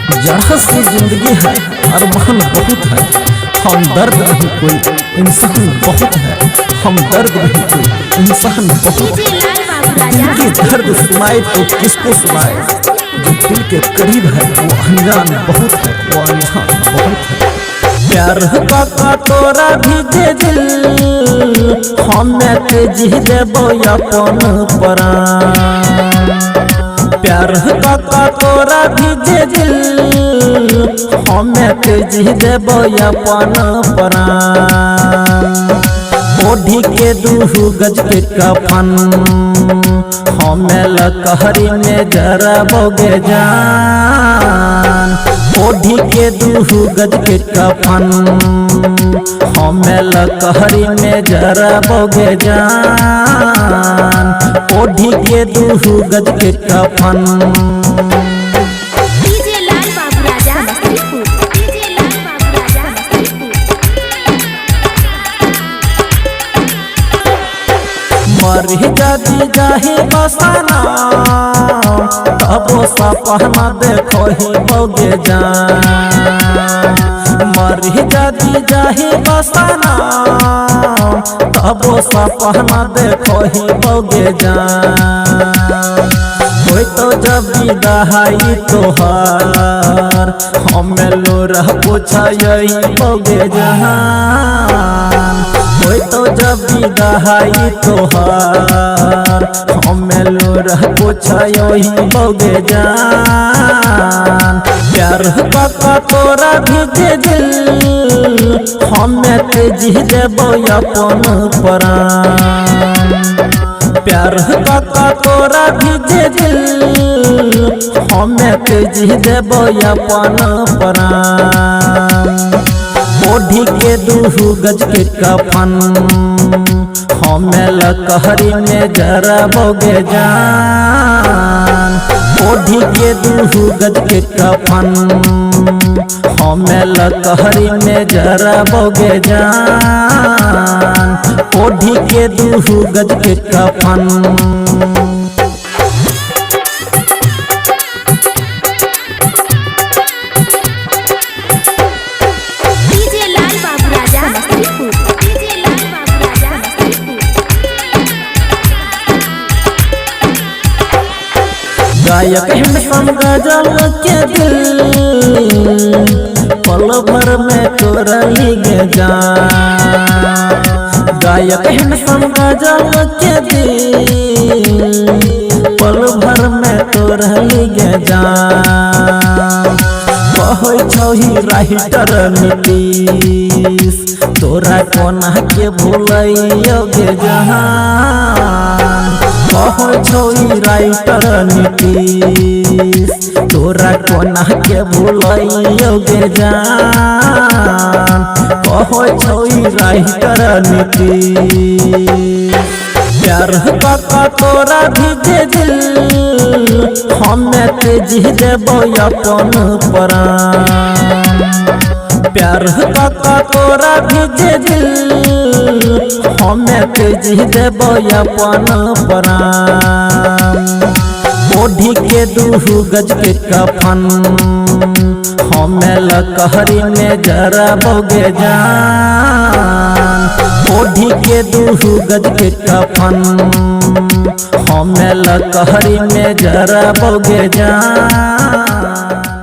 जहाँ से जिंदगी है अरमान बहुत है, हम दर्द नहीं कोई इंसान बहुत है, हम दर्द नहीं कोई इंसान बहुत है। दिल के दर्द सुनाए तो किसको सुनाए, जो दिल के करीब है वो अनजान बहुत है, वो अनजान बहुत है। प्यार का तोरा भीजे दिल, हमें तेजी देबो अपन प्राण। प्यार का तोरा भीजे दिल, हमें तेजी देबो अपन प्राण। ओढ़ी के दूहु गज के कफन, हमें लकहरी में जरबोगे जान। ओढ़ी के दूहु गज के कफन, हमें लकहरी में जरबोगे जान। ओढ़ी के दूहु गज के कफन। मरी जदी जाहे बसाना, तबो सपना देखो ही बोगे जान। मरी जदी जाहे बसाना, तबो सपना देखो ही बोगे जान। कोई तो जब विदाई तोहार, हमें लोरा पूछा यही बोगे जान। कोई तो जब विदाई तोहार, हमें लोरा पूछा यही बोगे जान। प्यार का तोरा भीजे दिल, हमें तेजी देबो अपन प्राण। प्यार का तोरा भीजे दिल, हमें तेजी देबो अपन प्राण। ओढ़ी के दूहु गज के कफन, हमें लकहरी में जरबोगे जान। ओढ़ी के दूहु गज के कफन, हमें लकहरी में जरबोगे जान। ओढ़ी के दूहु गज के कफन। गायक हिंदुस्तान गजल के दिल, पल भर में तोरा लिगे जान। गायक हिंदुस्तान गजल के दिल, पल भर में तोरा लिगे जान। कहै छही राइटर नीतीश, तोरा कोना के भूलैयोगे जान। कहै छही राइटर नीतीश, तोरा कोना के भूलैयोगे जान। कहै छही राइटर नीतीश। प्यार का तोरा भीजे दिल, हमें तेजी देबो अपन प्राण। प्यार का तोरा भीजे दिल, हमें तेजी देबो अपन प्राण। ओढ़ी के दूहु गज के कफन, हमें लकहरी में जरबोगे जान। ओढ़ी के दूहु गज के कफन, हमें लकहरी में जरबोगे जान।